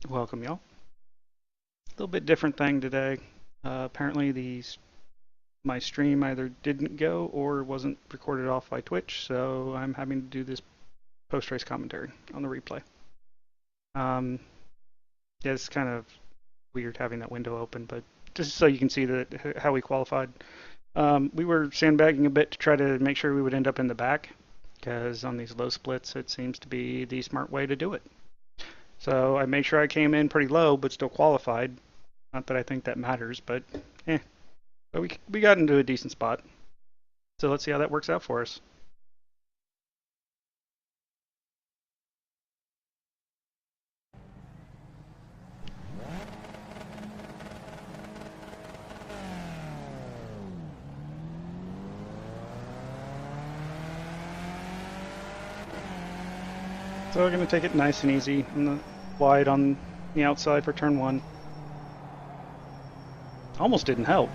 Welcome, y'all. A little bit different thing today. Apparently, my stream either didn't go or wasn't recorded off by Twitch, so I'm having to do this post-race commentary on the replay. Um, yeah, it's kind of weird having that window open, but just so you can see how we qualified. We were sandbagging a bit to try to make sure we would end up in the back, because on these low splits, it seems to be the smart way to do it. So I made sure I came in pretty low, but still qualified. Not that I think that matters, but eh. But we got into a decent spot. So let's see how that works out for us. So we're going to take it nice and easy on the wide on the outside for turn one. Almost didn't help.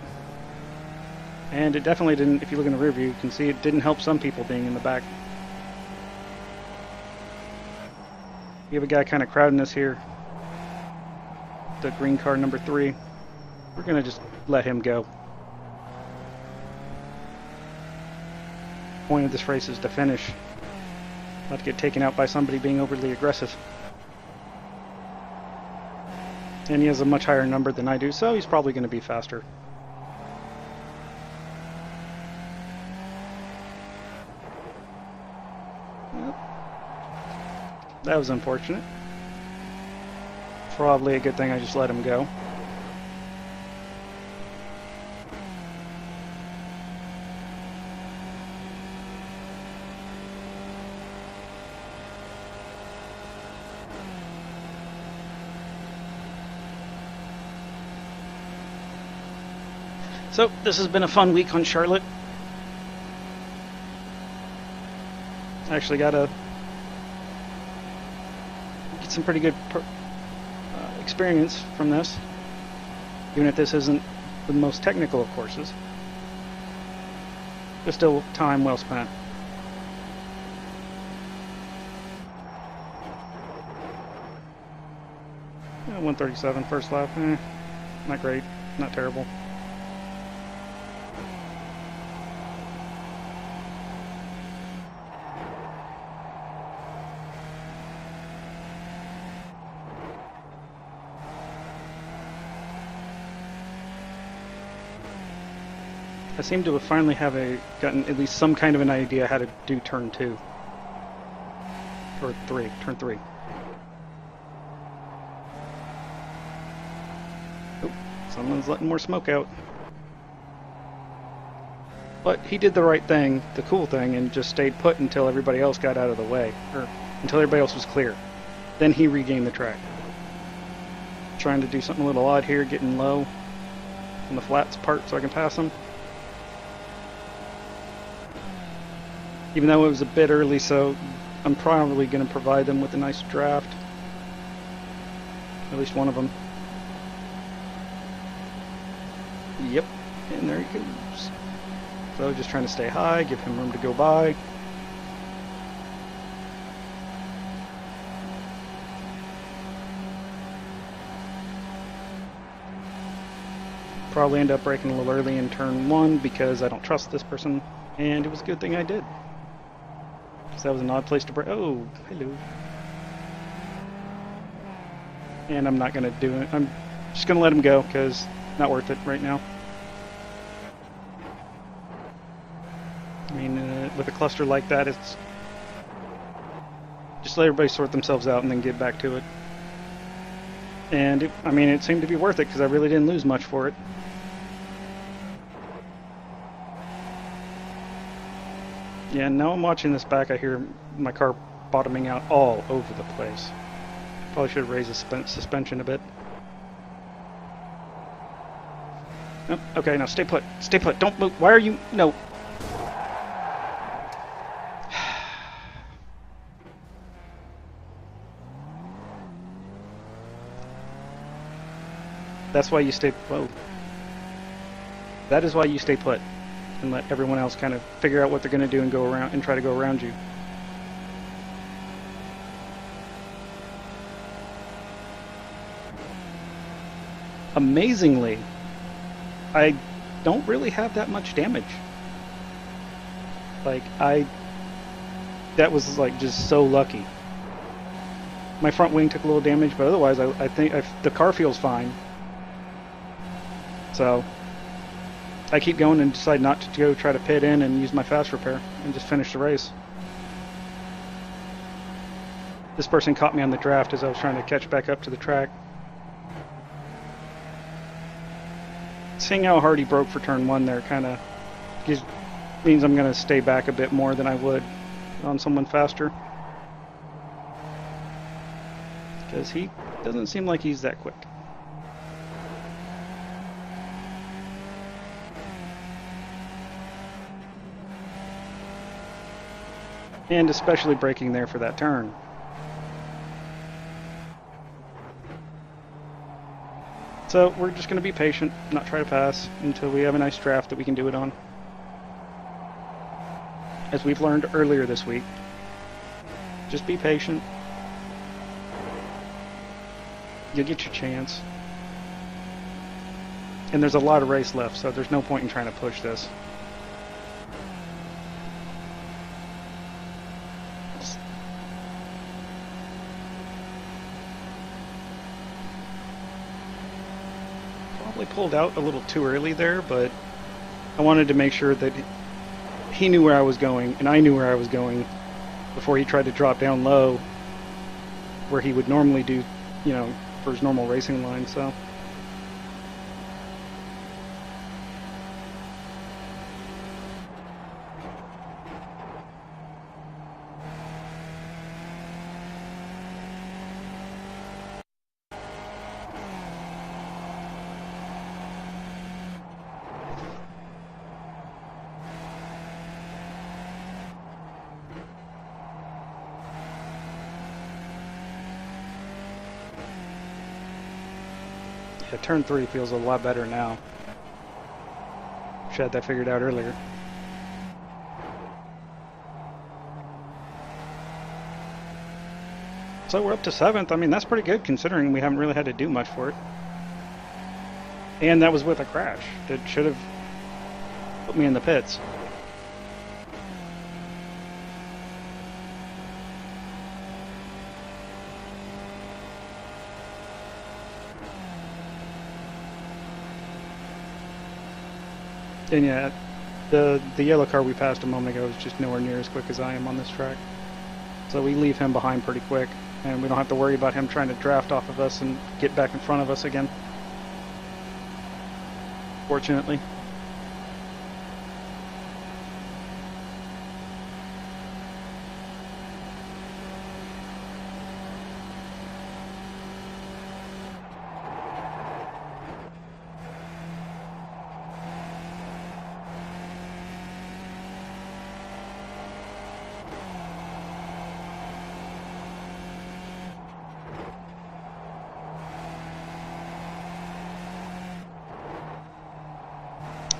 And it definitely didn't, if you look in the rear view, you can see it didn't help some people being in the back. We have a guy kind of crowding us here. The green car number 3. We're going to just let him go. The point of this race is to finish. Not to get taken out by somebody being overly aggressive. And he has a much higher number than I do, so he's probably going to be faster. Yep. That was unfortunate. Probably a good thing I just let him go. So, this has been a fun week on Charlotte. Actually got to get some pretty good experience from this, even if this isn't the most technical of courses. But still, time well spent. Yeah, 137 first lap. Not great, not terrible. I seem to finally have gotten at least some kind of an idea how to do turn 2. Or 3, turn 3. Oh, someone's letting more smoke out. But he did the right thing, the cool thing, and just stayed put until everybody else got out of the way. Or until everybody else was clear. Then he regained the track. Trying to do something a little odd here, getting low on the flats part so I can pass him. Even though it was a bit early, so I'm probably going to provide them with a nice draft. At least one of them. Yep, and there he goes. So just trying to stay high, give him room to go by. Probably end up braking a little early in turn 1 because I don't trust this person, and it was a good thing I did. Because that was an odd place to brake. Oh, hello. And I'm not going to do it. I'm just going to let him go because not worth it right now. I mean, with a cluster like that, it's just let everybody sort themselves out and then get back to it. And I mean, it seemed to be worth it because I really didn't lose much for it. Yeah, now I'm watching this back, I hear my car bottoming out all over the place. Probably should have raised the suspension a bit. Oh, okay, now stay put. Stay put. Don't move. Why are you... No. That's why you stay... Whoa. That is why you stay put. And let everyone else kind of figure out what they're going to do and go around and try to go around you. amazingly, I don't really have that much damage. Like, that was like just so lucky. My front wing took a little damage, but otherwise I think the car feels fine. So I keep going and decide not to go try to pit in and use my fast repair and just finish the race. This person caught me on the draft as I was trying to catch back up to the track. Seeing how hard he broke for turn one there kind of means I'm going to stay back a bit more than I would on someone faster. Because he doesn't seem like he's that quick. And especially braking there for that turn. So we're just going to be patient, not try to pass until we have a nice draft that we can do it on. As we've learned earlier this week, just be patient. You'll get your chance. And there's a lot of race left, so there's no point in trying to push this. Probably pulled out a little too early there, but I wanted to make sure that he knew where I was going and I knew where I was going before he tried to drop down low where he would normally do, you know, for his normal racing line. So yeah, turn 3 feels a lot better now. Should have had that figured out earlier. So we're up to 7th. I mean, that's pretty good considering we haven't really had to do much for it. And that was with a crash that should have put me in the pits. And yeah, the yellow car we passed a moment ago is just nowhere near as quick as I am on this track. So we leave him behind pretty quick, and we don't have to worry about him trying to draft off of us and get back in front of us again. Fortunately.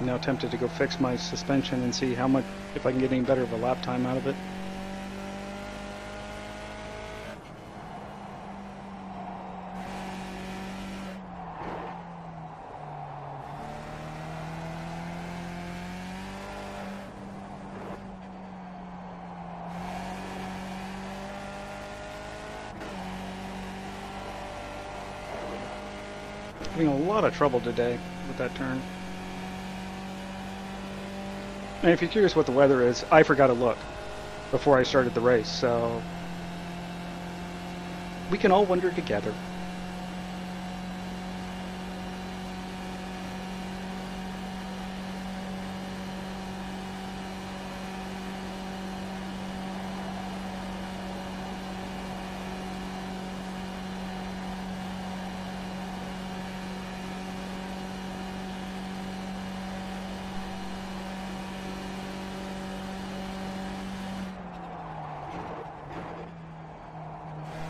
I'm now tempted to go fix my suspension and see how much, if I can get any better of a lap time out of it. Having a lot of trouble today with that turn. And if you're curious what the weather is, I forgot to look before I started the race, so we can all wonder together.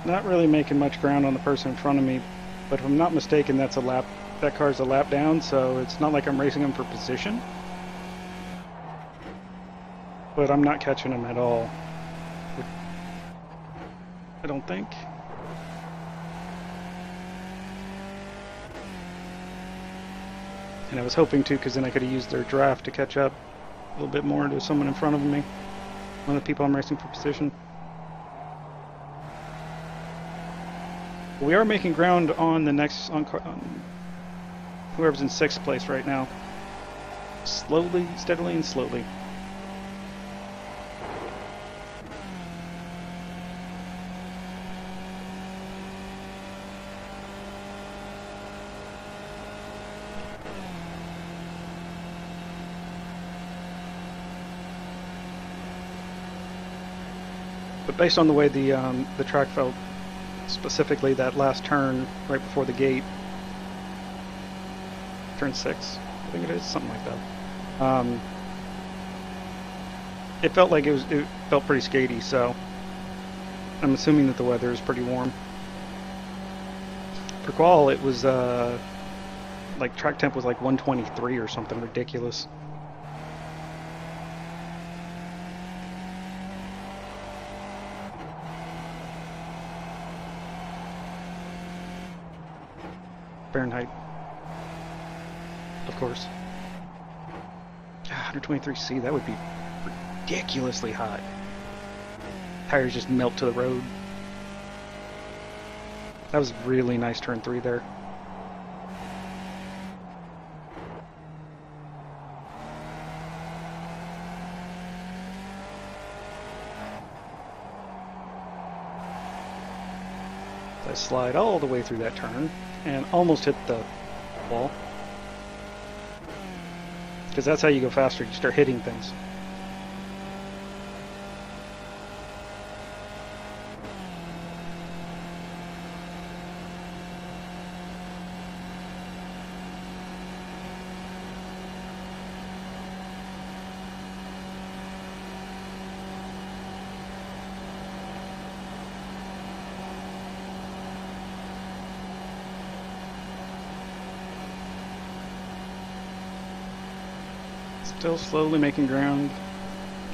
Not really making much ground on the person in front of me, but if I'm not mistaken, that car's a lap down, so it's not like I'm racing him for position. But I'm not catching him at all. I don't think. And I was hoping to, because then I could have used their draft to catch up a little bit more to someone in front of me. One of the people I'm racing for position. We are making ground on the next, on whoever's in 6th place right now. Slowly, steadily, and slowly. But based on the way the track felt, specifically that last turn right before the gate, turn 6, I think it is, something like that. It felt like it felt pretty skatey, so I'm assuming that the weather is pretty warm. For qual, it was like track temp was like 123 or something ridiculous. Fahrenheit, of course. 123°C, that would be ridiculously hot. Tires just melt to the road. That was a really nice turn 3 there. I slide all the way through that turn and almost hit the wall. Because that's how you go faster, you start hitting things. Still slowly making ground.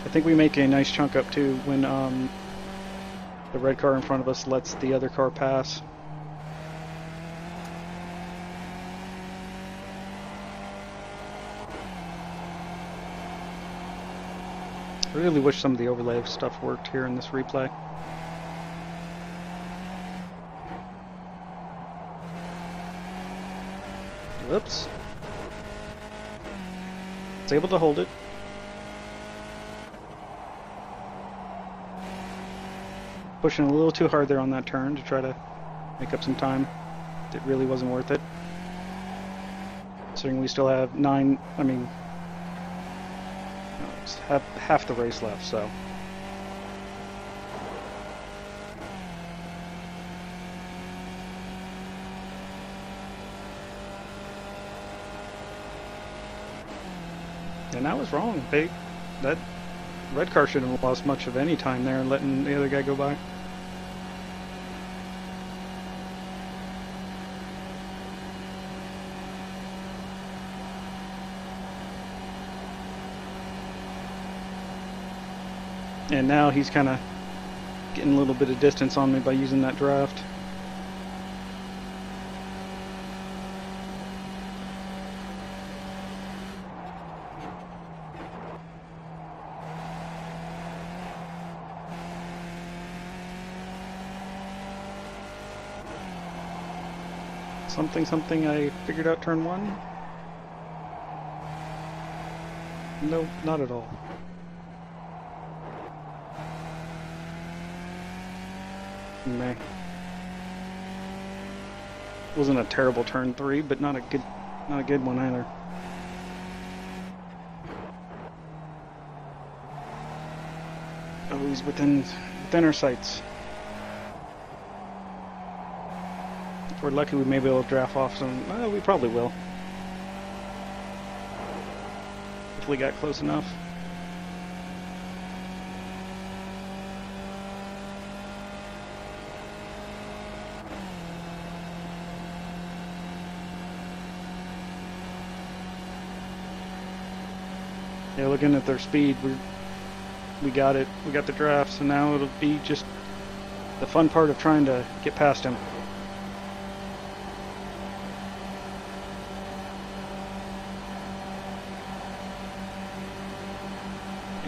I think we make a nice chunk up too when the red car in front of us lets the other car pass. I really wish some of the overlay stuff worked here in this replay. Whoops. It's able to hold it. Pushing a little too hard there on that turn to try to make up some time. It really wasn't worth it. Considering we still have have half the race left, so. And I was wrong. That red car shouldn't have lost much of any time there letting the other guy go by. And now he's kind of getting a little bit of distance on me by using that draft. Something I figured out turn 1? No, not at all. Meh. Wasn't a terrible turn 3, but not a good one either. Oh, he's within our sights. If we're lucky, we may be able to draft off some. Well, we probably will. If we got close enough. Yeah, looking at their speed, we got it. We got the draft, so now it'll be just the fun part of trying to get past him.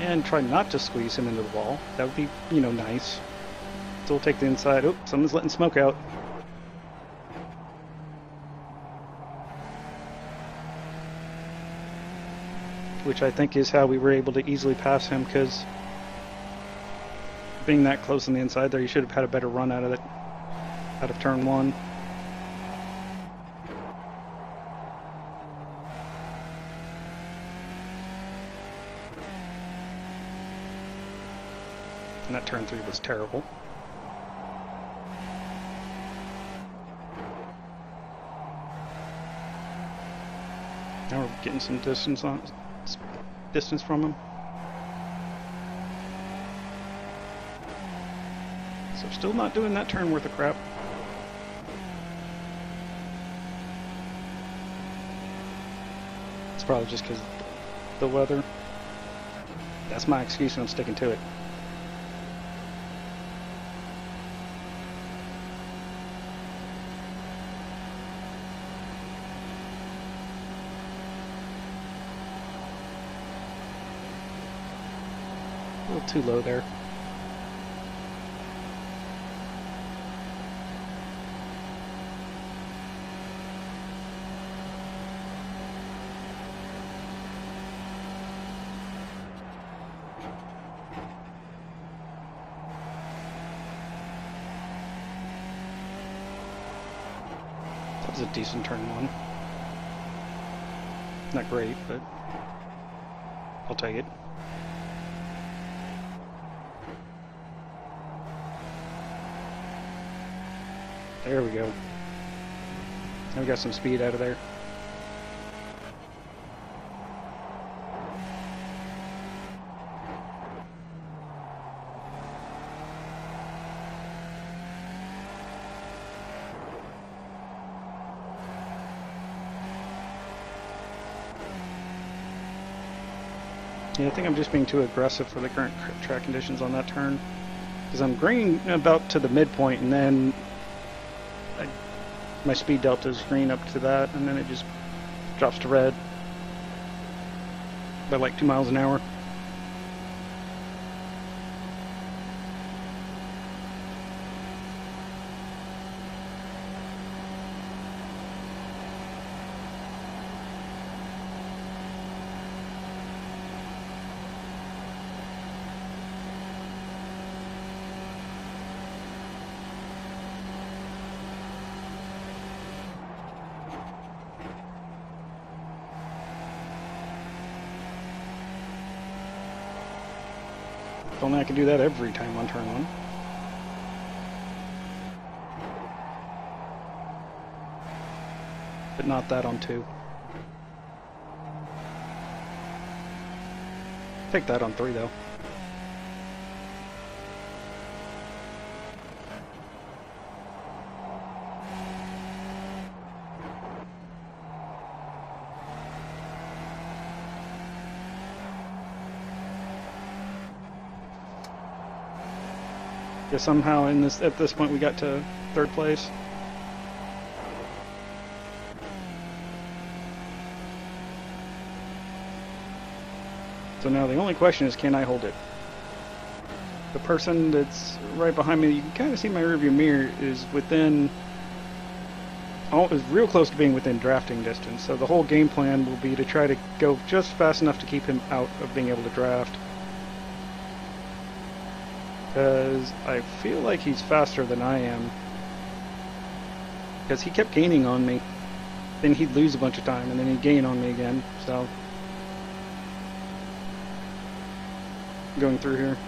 And try not to squeeze him into the wall. That would be, you know, nice. Still take the inside. Oh, someone's letting smoke out. Which I think is how we were able to easily pass him, because being that close on the inside there, you should have had a better run out of it, out of turn one. And that turn three was terrible. Now we're getting some distance from him. So still not doing that turn worth of crap. It's probably just because the weather. That's my excuse and I'm sticking to it. A little too low there. That was a decent turn one. Not great, but I'll take it. There we go. Now we got some speed out of there. Yeah, I think I'm just being too aggressive for the current track conditions on that turn. Because I'm green about to the midpoint, and then my speed delta is green up to that, and then it just drops to red by like 2 miles an hour. If only I could do that every time on turn one. But not that on two. Take that on three though. Yeah, somehow at this point we got to third place. So now the only question is, can I hold it? The person that's right behind me, you can kind of see my rearview mirror, is within, is real close to being within drafting distance. So the whole game plan will be to try to go just fast enough to keep him out of being able to draft. Because I feel like he's faster than I am. Because he kept gaining on me. Then he'd lose a bunch of time, and then he'd gain on me again, so. Going through here.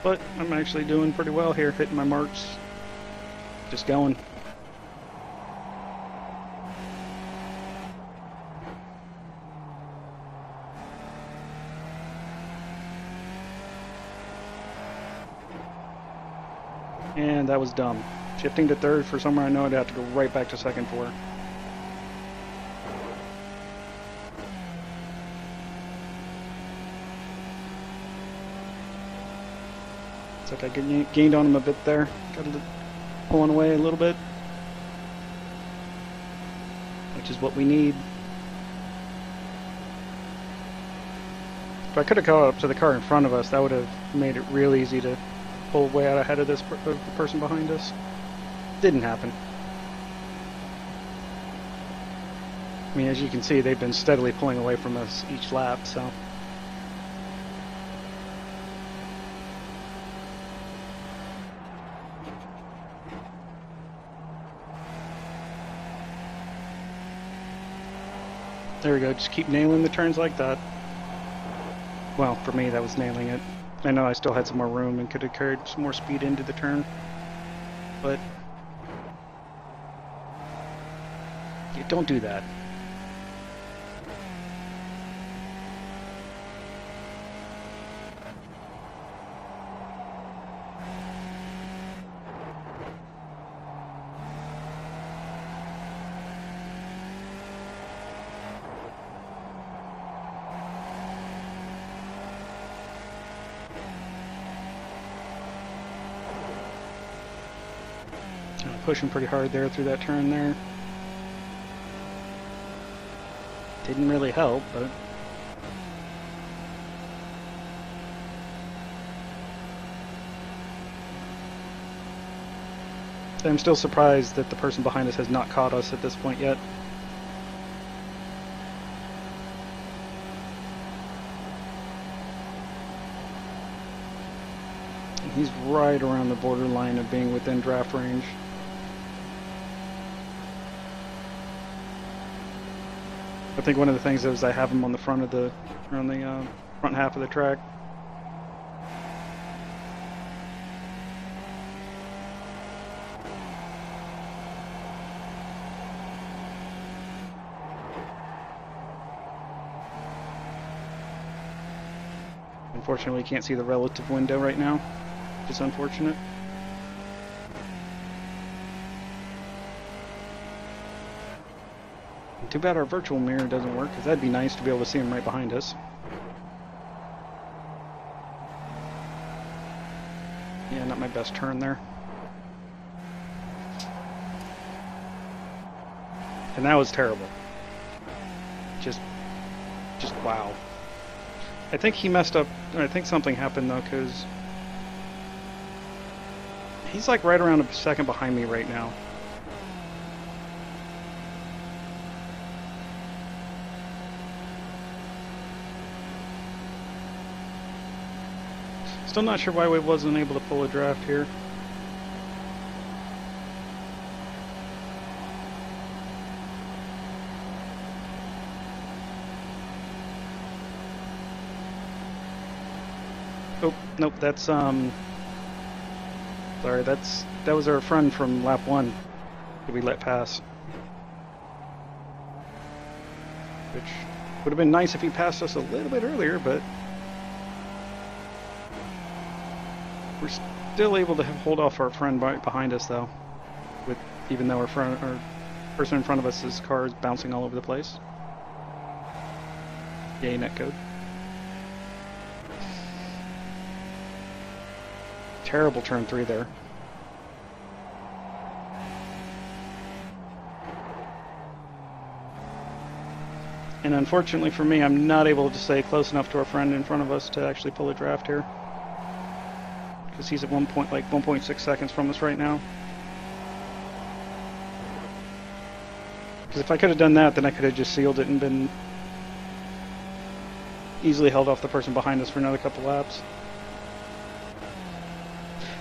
But I'm actually doing pretty well here, hitting my marks. Just going. And that was dumb. Shifting to third for somewhere I know I'd have to go right back to second for. Looks like I gained on him a bit there. Got pulling away a little bit, which is what we need. If I could have caught up to the car in front of us, that would have made it real easy to pull way out ahead of the person behind us. Didn't happen. I mean, as you can see, they've been steadily pulling away from us each lap, so. There we go, just keep nailing the turns like that. Well, for me, that was nailing it. I know I still had some more room and could have carried some more speed into the turn, but you don't do that. Pushing pretty hard there through that turn there. Didn't really help, but I'm still surprised that the person behind us has not caught us at this point yet. He's right around the borderline of being within draft range. I think one of the things is I have him on the front of the, front half of the track. Unfortunately, you can't see the relative window right now, which is unfortunate. Too bad our virtual mirror doesn't work, because that'd be nice to be able to see him right behind us. Yeah, not my best turn there. And that was terrible. Just wow. I think he messed up. I think something happened though, because he's like right around a second behind me right now. Still not sure why we wasn't able to pull a draft here. Oh, nope, that's sorry, that was our friend from lap 1 that we let pass. Which would have been nice if he passed us a little bit earlier, but we're still able to hold off our friend behind us, though, even though our person in front of us' car is bouncing all over the place. Yay, netcode. Terrible turn 3 there. And unfortunately for me, I'm not able to stay close enough to our friend in front of us to actually pull a draft here. Because he's at 1.6 seconds from us right now. Because if I could have done that, then I could have just sealed it and been easily held off the person behind us for another couple laps.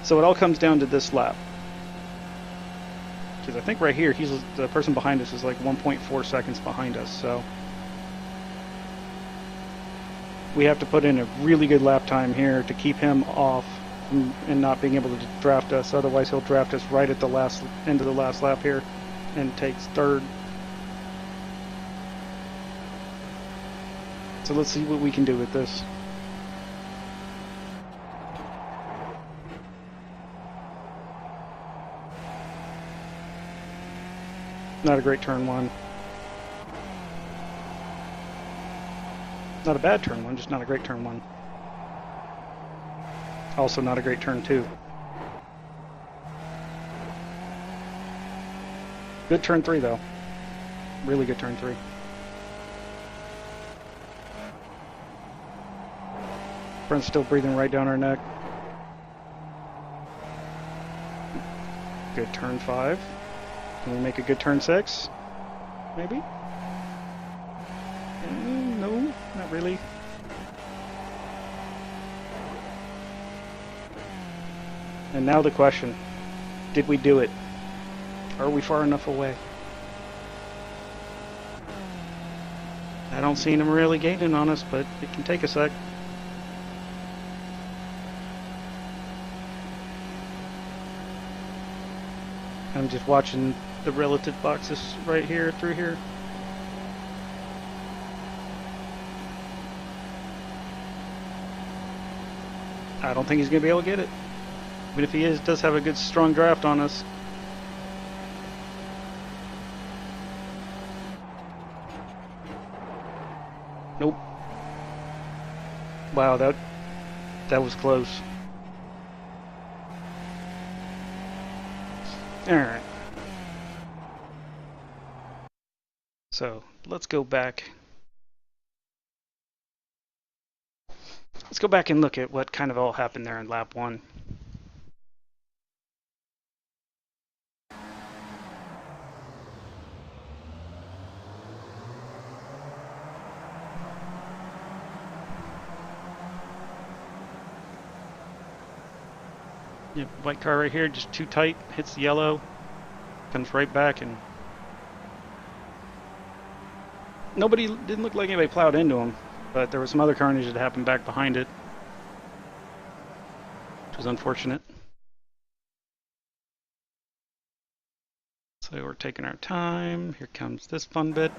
So it all comes down to this lap. Because I think right here, the person behind us is like 1.4 seconds behind us, so we have to put in a really good lap time here to keep him off and not being able to draft us. Otherwise, he'll draft us right at the end of the last lap here and takes third. So let's see what we can do with this. Not a great turn 1. Not a bad turn 1, just not a great turn 1. Also not a great turn two. Good turn three though. Really good turn three. Front still breathing right down our neck. Good turn five. Can we make a good turn six? Maybe? No, not really. And now the question, did we do it? Are we far enough away? I don't see him really gaining on us, but it can take a sec. I'm just watching the relative boxes right here, through here. I don't think he's going to be able to get it. But if he does have a good strong draft on us. Nope. Wow, that was close. Alright. So, let's go back. Let's go back and look at what kind of all happened there in lap 1. Yeah, white car right here, just too tight, hits the yellow, comes right back, and didn't look like anybody plowed into him, but there was some other carnage that happened back behind it, which was unfortunate. So we're taking our time. Here comes this fun bit.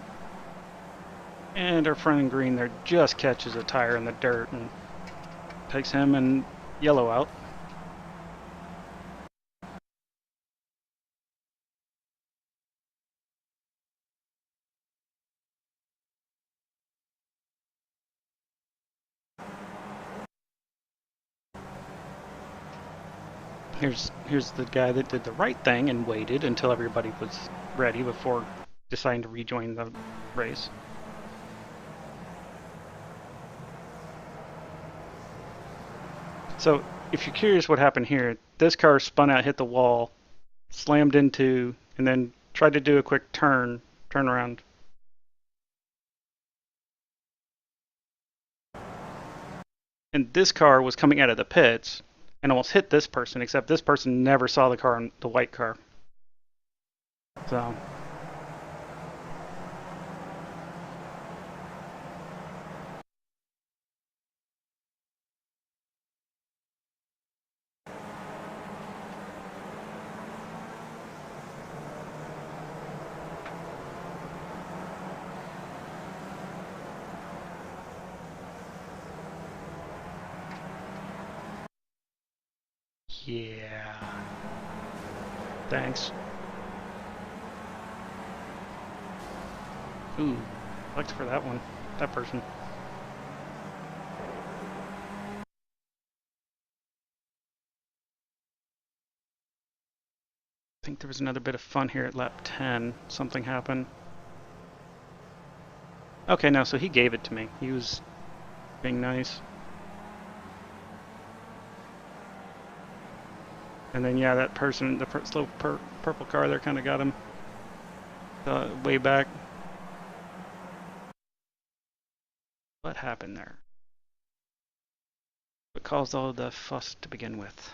And our friend in green there just catches a tire in the dirt and takes him and yellow out. Here's the guy that did the right thing and waited until everybody was ready before deciding to rejoin the race. So if you're curious what happened here, this car spun out, hit the wall, slammed into, and then tried to do a quick turn around. And this car was coming out of the pits and almost hit this person, except this person never saw the car, the white car. So yeah. Thanks. Ooh, thanks for that one. That person. I think there was another bit of fun here at lap 10. Something happened. Okay, no, so he gave it to me. He was being nice. And then, yeah, that person, the slow purple car there kind of got him way back. What happened there? What caused all the fuss to begin with?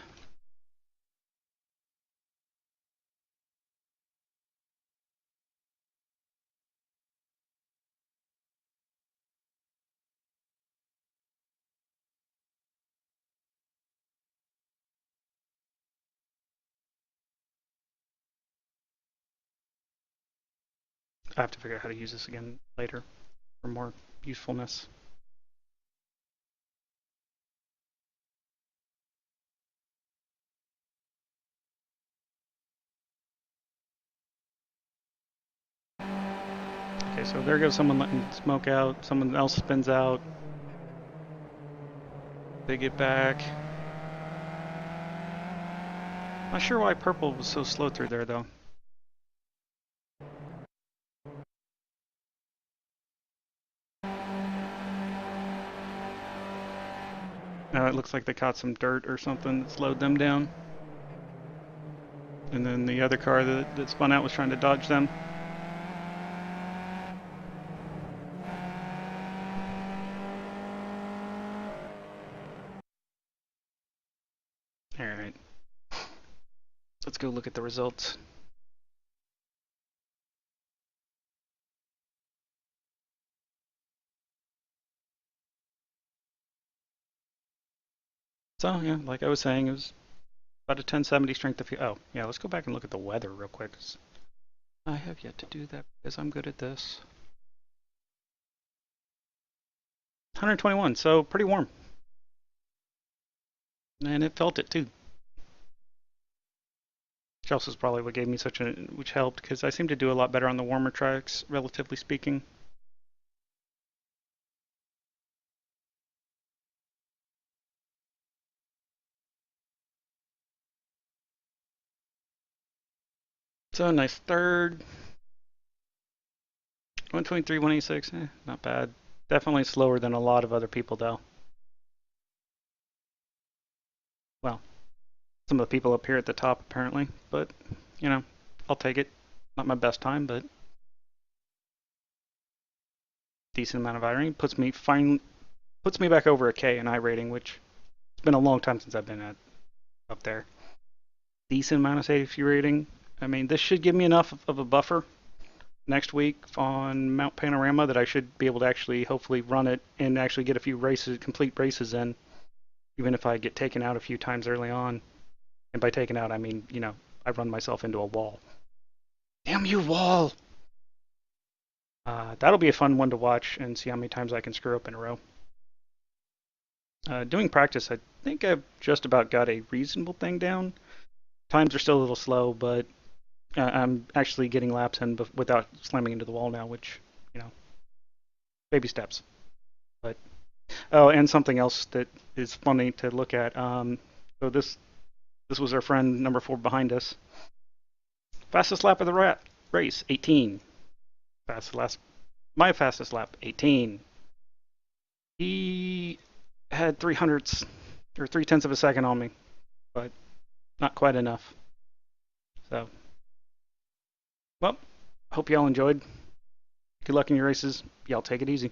I have to figure out how to use this again later for more usefulness. Okay, so there goes someone letting smoke out. Someone else spins out. They get back. Not sure why purple was so slow through there though. Now it looks like they caught some dirt or something that slowed them down. And then the other car that spun out was trying to dodge them. Alright. Let's go look at the results. So, yeah, like I was saying, it was about a 1070 strength of fuel. Oh, yeah, let's go back and look at the weather real quick. I have yet to do that because I'm good at this. 121, so pretty warm. And it felt it too. Which also is probably what gave me which helped because I seem to do a lot better on the warmer tracks, relatively speaking. So nice third. 123, 186, not bad. Definitely slower than a lot of other people though. Well, some of the people up here at the top apparently, but you know, I'll take it. Not my best time, but decent amount of iRating. Puts me back over a K in iRating, which it's been a long time since I've been up there. Decent amount of safety rating. I mean, this should give me enough of a buffer next week on Mount Panorama that I should be able to actually hopefully run it and actually get a few races, complete races in, even if I get taken out a few times early on. And by taken out, I mean, you know, I run myself into a wall. Damn you, wall! That'll be a fun one to watch and see how many times I can screw up in a row. Doing practice, I think I've just about got a reasonable thing down. Times are still a little slow, but I'm actually getting laps in without slamming into the wall now, which, you know, baby steps. But oh, and something else that is funny to look at. So this was our friend number 4 behind us. Fastest lap of the race, 18. My fastest lap, 18. He had 300ths or 3/10 of a second on me, but not quite enough. So, well, hope y'all enjoyed. Good luck in your races. Y'all take it easy.